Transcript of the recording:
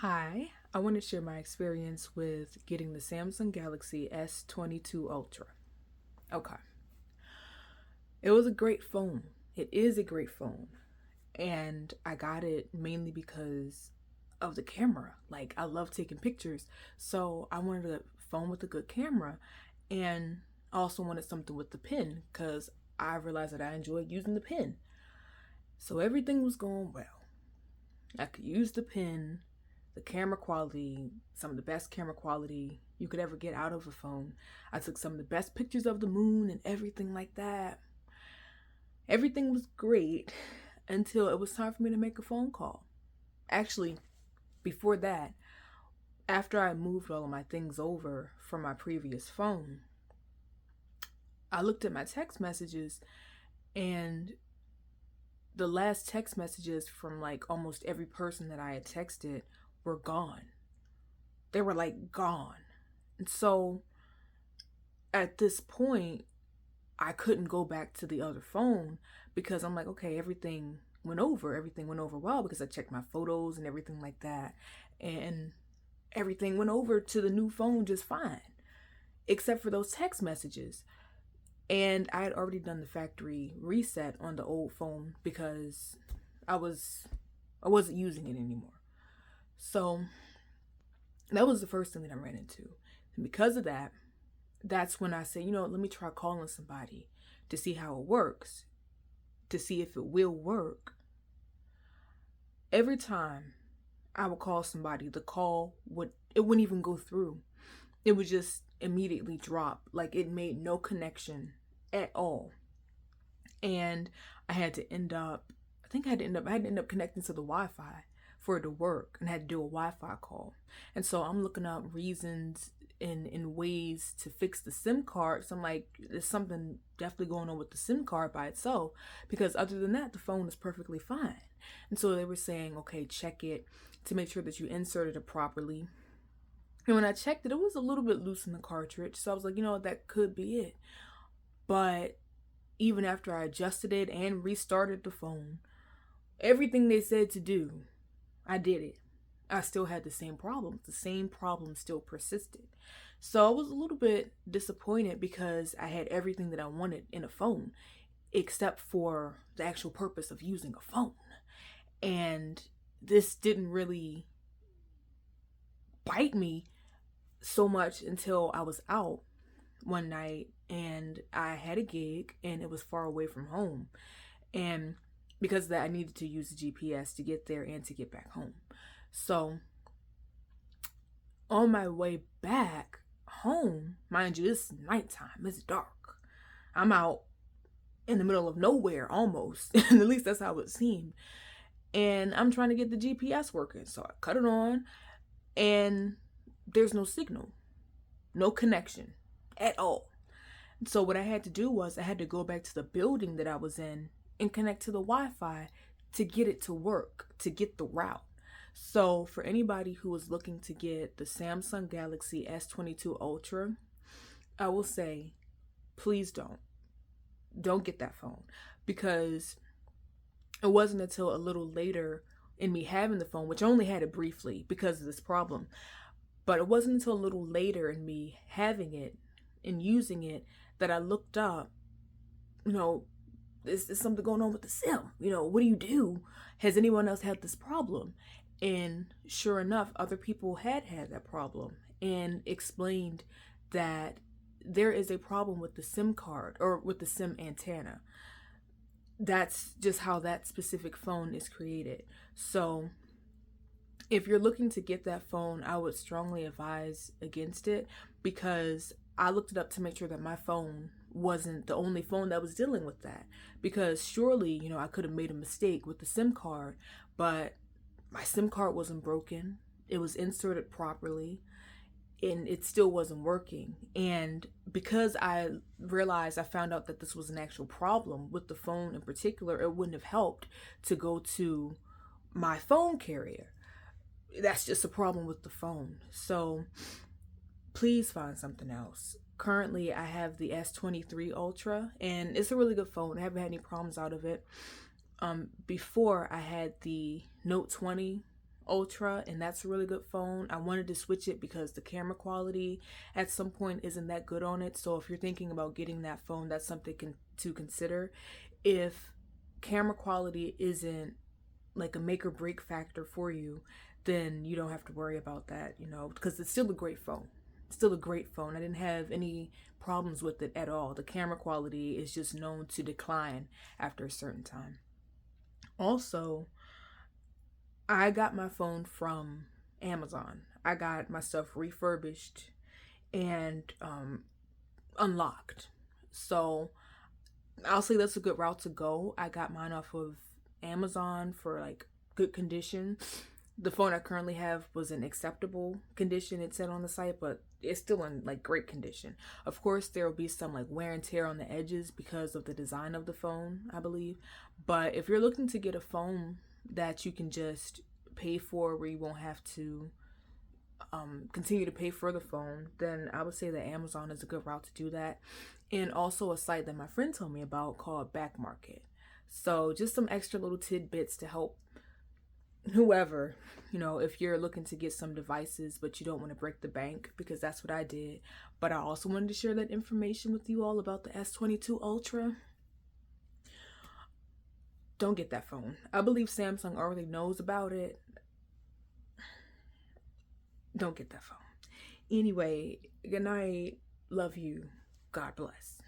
Hi, I want to share my experience with getting the Samsung Galaxy S22 Ultra. Okay. It was a great phone. It is a great phone. And I got it mainly because of the camera. Like, I love taking pictures. So I wanted a phone with a good camera. And I also wanted something with the pen because I realized that I enjoyed using the pen. So everything was going well. I could use the pen, the camera quality, some of the best camera quality you could ever get out of a phone. I took some of the best pictures of the moon and everything like that. Everything was great until it was time for me to make a phone call. Actually, before that, after I moved all of my things over from my previous phone, I looked at my text messages, and the last text messages from like almost every person that I had texted were gone. They were like gone. And so at this point, I couldn't go back to the other phone because I'm like, okay, everything went over well because I checked my photos and everything like that. And everything went over to the new phone just fine, except for those text messages. And I had already done the factory reset on the old phone because I wasn't using it anymore. So that was the first thing that I ran into. And because of that, that's when I said, let me try calling somebody to see how it works, to see if it will work. Every time I would call somebody, it wouldn't even go through. It would just immediately drop. Like it made no connection at all. And I had to end up connecting to the Wi-Fi for it to work, and I had to do a Wi-Fi call. And so I'm looking up reasons in ways to fix the SIM card. So I'm like, there's something definitely going on with the SIM card by itself, because other than that, the phone is perfectly fine. And so they were saying, okay, check it to make sure that you inserted it properly. And when I checked it, it was a little bit loose in the cartridge. So I was like, that could be it. But even after I adjusted it and restarted the phone, everything they said to do, I did it. I still had the same problems. The same problem still persisted. So I was a little bit disappointed because I had everything that I wanted in a phone, except for the actual purpose of using a phone. And this didn't really bite me so much until I was out one night and I had a gig and it was far away from home. And because of that, I needed to use the GPS to get there and to get back home. So on my way back home, mind you, it's nighttime, it's dark. I'm out in the middle of nowhere almost, and at least that's how it seemed. And I'm trying to get the GPS working. So I cut it on, and there's no signal, no connection at all. So what I had to do was I had to go back to the building that I was in and connect to the Wi-Fi to get it to work, to get the route. So for anybody who is looking to get the Samsung Galaxy S22 Ultra, I will say, please don't get that phone, because it wasn't until a little later in me having the phone, which I only had it briefly because of this problem, but it wasn't until a little later in me having it and using it that I looked up, is something going on with the SIM? What do you do? Has anyone else had this problem? And sure enough, other people had that problem and explained that there is a problem with the SIM card or with the SIM antenna. That's just how that specific phone is created. So if you're looking to get that phone, I would strongly advise against it, because I looked it up to make sure that my phone wasn't the only phone that was dealing with that. Because surely, I could have made a mistake with the SIM card, but my SIM card wasn't broken. It was inserted properly, and it still wasn't working. And because I found out that this was an actual problem with the phone in particular, it wouldn't have helped to go to my phone carrier. That's just a problem with the phone. So please find something else. Currently, I have the S23 Ultra, and it's a really good phone. I haven't had any problems out of it. Before, I had the Note 20 Ultra, and that's a really good phone. I wanted to switch it because the camera quality at some point isn't that good on it. So if you're thinking about getting that phone, that's something to consider. If camera quality isn't like a make or break factor for you, then you don't have to worry about that, because it's still a great phone. Still a great phone. I didn't have any problems with it at all. The camera quality is just known to decline after a certain time. Also, I got my phone from Amazon. I got my stuff refurbished and unlocked. So I'll say that's a good route to go. I got mine off of Amazon for like good condition. The phone I currently have was in acceptable condition, it said on the site, but it's still in like great condition. Of course, there will be some like wear and tear on the edges because of the design of the phone, I believe. But if you're looking to get a phone that you can just pay for, where you won't have to continue to pay for the phone, then I would say that Amazon is a good route to do that. And also a site that my friend told me about called Back Market. So just some extra little tidbits to help whoever, if you're looking to get some devices but you don't want to break the bank, because that's what I did. But I also wanted to share that information with you all about the S22 Ultra. Don't get that phone. I believe Samsung already knows about it. Don't get that phone. Anyway, good night. Love you. God bless.